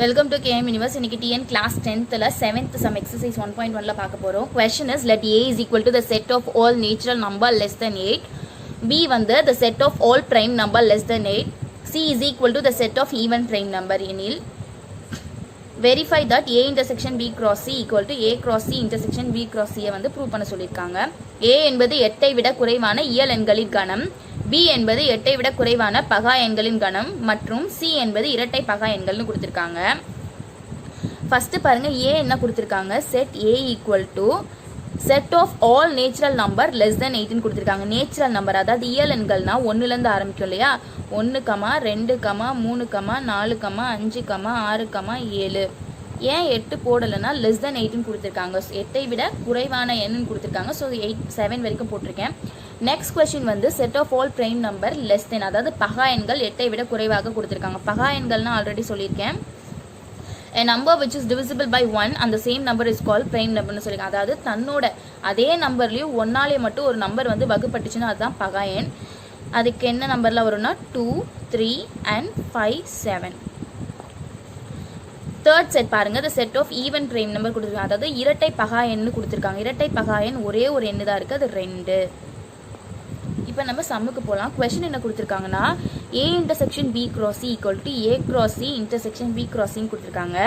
Welcome to KM Universe. இன்னைக்கு TN class 10th 7th some exercise 1.1 பார்க்க போறோம். Question is let A is equal to the set of all natural number less than 8. B வந்து the set of all prime number less than 8. C is equal to the set of even prime number எனில் verify that A intersection B cross C equal to A cross C intersection B cross C வந்து prove பண்ண சொல்லிருக்காங்க. A என்பது 8ஐ விட குறைவான இயல் எண்களின் கணம், B என்பது 8ஐ விட குறைவான பகா எண்களின் கணம் மற்றும் C என்பது இரட்டை பகா எண்கள்னு கொடுத்திருக்காங்க. ஃபர்ஸ்ட் பாருங்க A என்ன கொடுத்திருக்காங்க, set A equal to set of all natural number less than 8 ன்னு கொடுத்திருக்காங்க. நேச்சுரல் நம்பர் அதாவது இயல் எண்கள்னா 1ல இருந்து ஆரம்பிக்கும் இல்லையா, 1, 2, 3, 4, 5, 6, 7. ஏன் 8 போடலைன்னா லெஸ் தென் 8ன்னு கொடுத்துருக்காங்க. 8ஐ விட குறைவான எண்ணுன்னு கொடுத்துருக்காங்க. ஸோ 7 வரைக்கும் போட்டிருக்கேன். நெக்ஸ்ட் கொஸ்டின் வந்து set of all prime number less than, அதாவது பகா எண்கள் 8ஐ விட குறைவாக கொடுத்துருக்காங்க. பகா எண்கள்னா ஆல்ரெடி சொல்லியிருக்கேன். A number which is divisible by 1 and the same number is called prime number னு சொல்லிருக்காங்க. அதாவது தன்னோட அதே நம்பர்லயும் 1ஆலே மட்டும் ஒரு நம்பர் வந்து வகுப்பட்டுச்சுன்னா அதுதான் பகா எண். அதுக்கு என்ன நம்பர்ல வரும்னா 2, 3 and 5, 7. தேர்ட் செட் பாருங்க, the set of even prime number கொடுத்துருக்காங்க. அதாவது இரட்டை பகா எண்ணு கொடுத்துருக்காங்க. இரட்டை பகா எண் ஒரே ஒரு எண்ணு தான் இருக்கு, அது 2. இப்போ நம்ம சம்முக்கு போகலாம். கொஸ்டின் என்ன கொடுத்துருக்காங்கன்னா A intersection B cross C equal to A cross C intersection B cross C கொடுத்துருக்காங்க.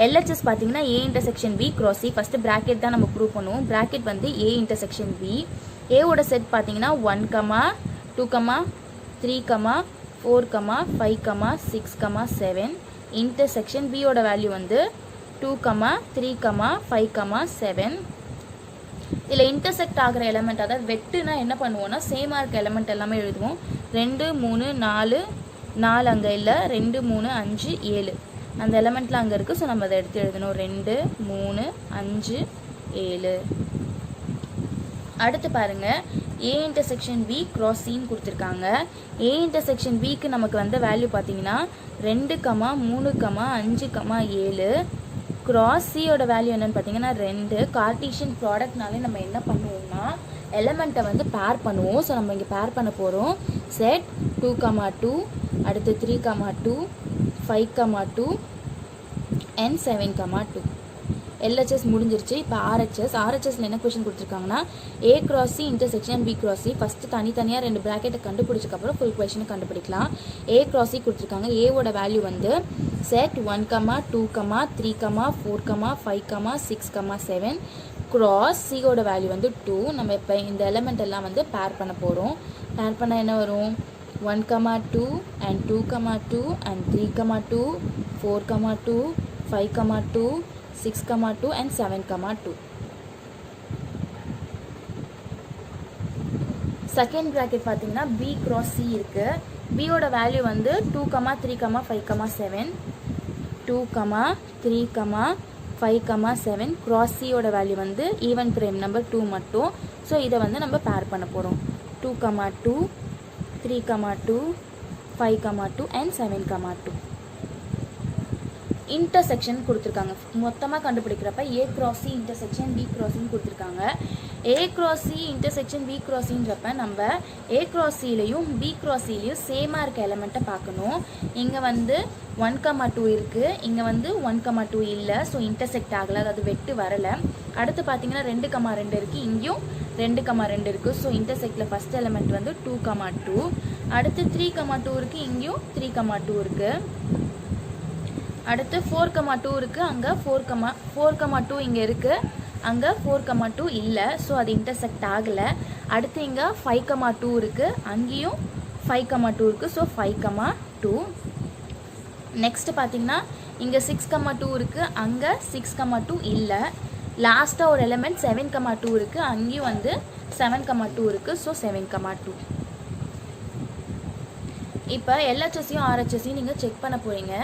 LHS பார்த்தீங்கன்னா A intersection B cross C first bracket தான் நம்ம ப்ரூவ் பண்ணுவோம். பிராக்கெட் வந்து A intersection B. A ஓட செட் பார்த்தீங்கன்னா 1, 2, 3, 4, 5, 6, 7. intersection B ஓட value வந்து 2, 3, 5, 7. இதில் இன்டர்செக்ட் ஆகிற எலமெண்ட், அதாவது வெட்டுனா என்ன பண்ணுவோம்னா சேமாக இருக்க எலமெண்ட் எல்லாமே எழுதுவோம். 2, 3, 4 அங்கே இல்லை, 2, 3, 5, 7 அந்த எலமெண்ட்லாம் அங்கே இருக்குது. ஸோ நம்ம அதை எடுத்து எழுதணும். 2, 3, 5, 7. அடுத்து பாருங்கள், A intersection B cross C ன்னு கொடுத்துருக்காங்க. A intersection Bக்கு நமக்கு வந்த வேல்யூ பார்த்தீங்கன்னா 2, 3, 5, 7. cross C ஓட வேல்யூ என்னன்னு பார்த்தீங்கன்னா 2. கார்டீசியன் ப்ராடக்ட்னாலே நம்ம என்ன பண்ணுவோம்னா எலமெண்ட்டை வந்து பேர் பண்ணுவோம். ஸோ நம்ம இங்கே பேர் பண்ண போகிறோம். செட் 2, 2, அடுத்து 3, 2, 5, 2 and 7, 2. LHS முடிஞ்சிருச்சு. இப்போ RHSல என்ன கொஸ்டின் கொடுத்துருக்காங்கன்னா A cross C intersection B cross C. First தனித்தனியாக 2 ப்ராக்கெட்டை கண்டுபிடிச்சக்கப்புறம் ஃபுல் கொஸ்டினை கண்டுபிடிக்கலாம். A cross C கொடுத்துருக்காங்க. ஏவோட வேல்யூ வந்து செட் 1, 2, 3, 4, 5, 6, 7. cross C ஓட வேல்யூ வந்து 2. நம்ம இப்போ இந்த எலமெண்ட் எல்லாம் வந்து பேர் பண்ண போகிறோம். பேர் பண்ணால் என்ன வரும், 1, 2 and 2, 2 and 3, 2, 4, 2, 5, 2, 6, 2 and 7, 2. Second bracket பார்த்தீங்கன்னா B cross C இருக்கு. B ஓட வேல்யூ வந்து 2, 3, 5, 7. 2, 3, 5, 7. cross C ஓட வேல்யூ வந்து ஈவன் பிரைம் நம்பர் 2 மட்டும். ஸோ இதை வந்து நம்ம பேர் பண்ண போகிறோம். 2, 2, 3, 2, 5, 2 and 7, 2. இன்டர்செக்ஷன் கொடுத்துருக்காங்க. மொத்தமாக கண்டுபிடிக்கிறப்ப A cross C intersection B cross C கொடுத்துருக்காங்க. A cross C intersection B cross Cன்றப்ப நம்ம A cross Cலையும் B cross Cலையும் சேமாக இருக்க எலமெண்ட்டை பார்க்கணும். இங்கே வந்து 1, 2 இருக்குது, இங்கே வந்து 1, 2 இல்லை. ஸோ இன்டர்செக்ட் ஆகலை, அதாவது வெட்டு வரலை. அடுத்து பார்த்தீங்கன்னா 2, 2 இருக்குது, இங்கேயும் 2, 2 இருக்குது. ஸோ இன்டர்செக்டில் ஃபஸ்ட் எலமெண்ட் வந்து 2, 2. அடுத்து 3, 2 இருக்குது, இங்கேயும் 3, 2 இருக்குது. அடுத்து 4, 2 இருக்குது, அங்கே 4, 2 இங்கே இருக்குது, அங்கே 4, 2 இல்லை. ஸோ அது இன்டர்செக்ட் ஆகலை. அடுத்து இங்கே 5, 2 இருக்குது, அங்கேயும் 5, 2 இருக்குது. ஸோ 5, 2. நெக்ஸ்ட்டு பார்த்தீங்கன்னா இங்கே 6, 2 இருக்குது, அங்கே 6, 2 இல்லை. லாஸ்ட்டாக ஒரு எலமெண்ட் 7, 2 இருக்குது, அங்கேயும் வந்து 7, 2 இருக்குது. ஸோ 7, 2. இப்போ LHSையும் RHSையும் நீங்கள் செக் பண்ண போகிறீங்க.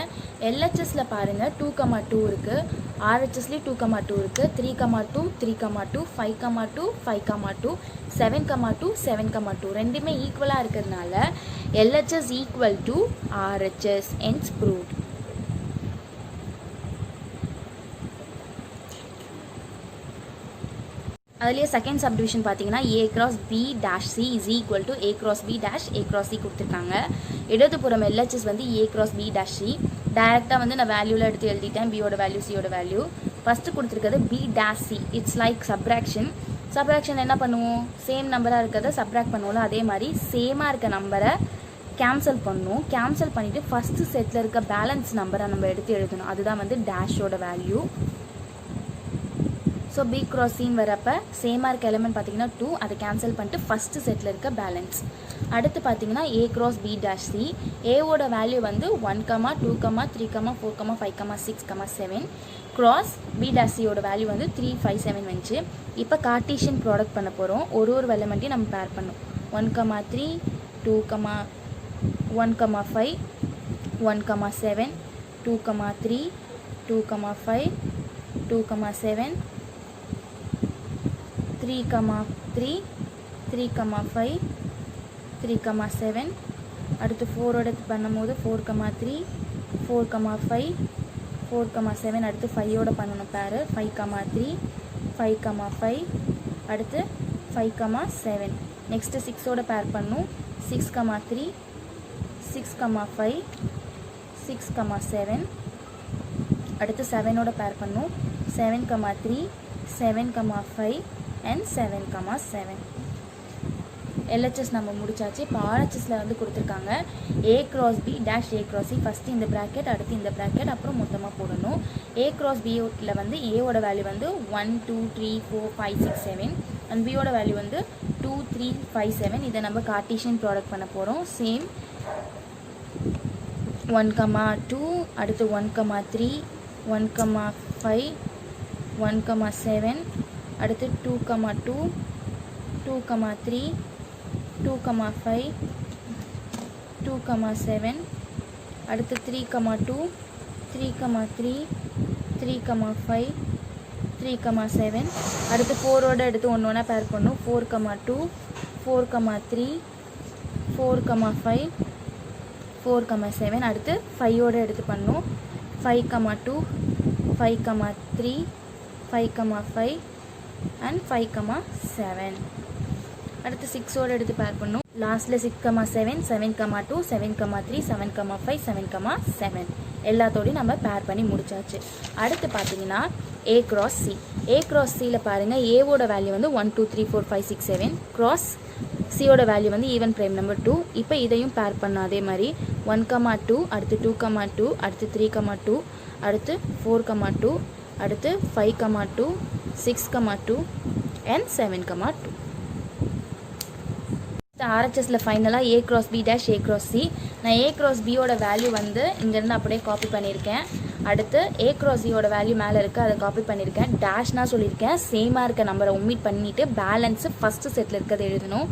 LHSல பாருங்கள் 2, 2 இருக்குது, RHSலேயும் 2, 2 இருக்குது, 3, 2, 3, 2, 5, 2, 5, 2, 7, 2, 7, 2 ரெண்டுமே ஈக்குவலாக இருக்கிறதுனால LHS equal to RHS. hence proved. அதுலேயே செகண்ட் சப்டிவிஷன் பார்த்தீங்கன்னா A cross B dash C is equal to A cross B dash A cross C கொடுத்துருக்காங்க. இடதுபுறம் LHS வந்து A cross B dash C, டைரெக்டாக வந்து நான் வேல்யூவில் எடுத்து எழுதிட்டேன், பியோட வேல்யூ சியோட வேல்யூ. ஃபஸ்ட்டு கொடுத்துருக்கிறது B dash C, it's like subtraction. Subtraction என்ன பண்ணுவோம், சேம் நம்பராக இருக்கிறத சப்ராக்ட் பண்ணுவோம்ல, அதே மாதிரி சேமாக இருக்க நம்பரை கேன்சல் பண்ணணும். கேன்சல் பண்ணிவிட்டு ஃபஸ்ட்டு செட்டில் இருக்க பேலன்ஸ் நம்பரை நம்ம எடுத்து எழுதணும், அதுதான் வந்து டேஷோட வேல்யூ. ஸோ பி க்ராஸ் சின்னு வரப்போ சேமாக இருக்க எலிமெண்ட் பார்த்தீங்கன்னா 2, அதை கேன்சல் பண்ணிட்டு ஃபஸ்ட்டு செட்டில் இருக்க பேலன்ஸ். அடுத்து பார்த்தீங்கன்னா A cross B dash C, ஏவோட வேல்யூ வந்து 1, 2, 3, 4, 5, 6, 7 க்ராஸ் பி டேஷ் சியோட வேல்யூ வந்து 3, 5, 7 வந்துச்சு. இப்போ கார்ட்டீசியன் ப்ராடக்ட் பண்ண போகிறோம், ஒரு எலிமெண்ட்டையும் நம்ம பேர் பண்ணோம். 1, 3, 2, 1, 5, 1, 7, 2, 3, 2, 5, 2, 7, 3, 3, 3, 5, 3, 7. அடுத்து 4 எடுத்து பண்ணும்போது 4, 3, 4, 5, 4, 7. அடுத்து 5ஓட பண்ணணும் பேர், 5, 3, 5, 5. அடுத்து 5, 7. நெக்ஸ்ட்டு 6ஓட பேர் பண்ணும், 6, 3, 6, 5, 6, 7. அடுத்து 7ஓட பேர் பண்ணும், 7, 3, 7, 5 and 7, 7. LHS நம்ம முடிச்சாச்சு. இப்போ RHSல வந்து கொடுத்துருக்காங்க A cross B dash A cross C, first இந்த ப்ராக்கெட், அடுத்து இந்த ப்ராக்கெட், அப்புறம் மொத்தமாக போடணும். A cross Bல வந்து Aவோட வேல்யூ வந்து 1, 2, 3, 4, 5, 6, 7 அண்ட் Bயோட வேல்யூ வந்து 2, 3, 5, 7. இதை நம்ம கார்ட்டீசியன் ப்ராடக்ட் பண்ண போகிறோம். சேம் 1, 2, அடுத்து 1, 3, 1, 5, 1, 7. அடுத்து 2, 2, 2, 3, 2, 5, 2, 7. அடுத்து 3, 2, 3, 3, 3, 5, 3, 7. அடுத்து 4ஓட எடுத்து ஒன்று பேர் பண்ணும், 4, 2, 4, 3, 4, 5, 4, 7. அடுத்து 5ஓட எடுத்து பண்ணும், 5, 2, 5, 3, 5, 5 and 5, 7. அடுத்து 6ஓட எடுத்து பேர் பண்ணும், லாஸ்ட்டில் 6, 7, 7, 2, 7, 3, 7, 5, 7, 7 எல்லாத்தோடையும் நம்ம பேர் பண்ணி முடிச்சாச்சு. அடுத்து பார்த்தீங்கன்னா A cross C. A cross Cயில் பாருங்கள், ஏவோட வேல்யூ வந்து 1, 2, 3, 4, 5, 6, 7 க்ராஸ் சியோட வேல்யூ வந்து ஈவன் ப்ரைம் நம்பர் 2. இப்போ இதையும் பேர் பண்ண அதே மாதிரி 1, 2, அடுத்து 2, 2, அடுத்து 3, 2, அடுத்து 4, 2, அடுத்து 5, 2, 6, 2 and 7, 2. RHSல ஃபைனலாக A cross B dash A cross C. நான் A cross Bயோட வேல்யூ வந்து இங்கேருந்து அப்படியே காப்பி பண்ணியிருக்கேன். அடுத்து A cross Cயோட வேல்யூ மேலே இருக்குது, அதை காப்பி பண்ணியிருக்கேன். டேஷ்னால் சொல்லியிருக்கேன், சேமாக இருக்க நம்பரை ஒமிட் பண்ணிவிட்டு பேலன்ஸு ஃபஸ்ட்டு செட்டில் இருக்கிறது எழுதணும்.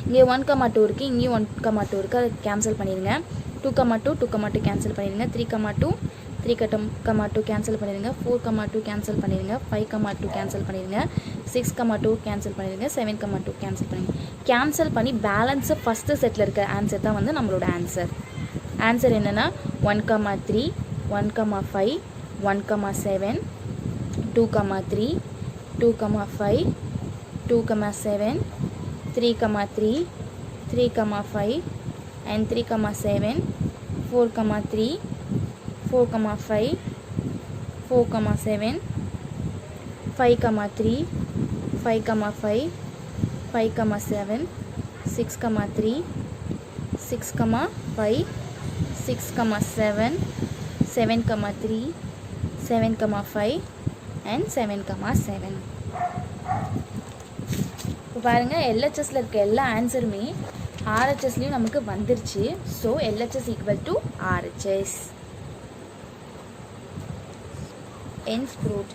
இங்கே 1, 2 இருக்குது, இங்கேயும் 1, 2 இருக்குது, அதை கேன்சல் பண்ணிடுங்க. 2, 2, 2, 2 கேன்சல் பண்ணிடுங்க. 3, 2, 3, 2 கேன்சல் பண்ணிடுங்க. 4, 2 கேன்சல் பண்ணிடுங்க. 5, 2 கேன்சல் பண்ணிடுங்க. 6, 2 கேன்சல் பண்ணிடுங்க. 7, 2 கேன்சல் பண்ணிடுங்க. கேன்சல் பண்ணி பேலன்ஸு ஃபஸ்ட்டு செட்டில் இருக்க ஆன்சர் தான் வந்து நம்மளோட ஆன்சர். ஆன்சர் என்னென்னா 1, 3, 1, 5, 1, 7, 2, 3, 2, 5, 2, 7, 3, 3, 3, 5 and 3, 7, 4, 3, 4, 5, 4, 7, 5, 3, 5, 5, 5, 7, 6, 3, 6, 5, 6, 7, 7, 3, 7, 5 and 7, 7. இப்போ பாருங்கள், LHSல இருக்க எல்லா ஆன்சருமே RHSலையும் நமக்கு வந்துருச்சு. So LHS equal to RHS. Ends proved.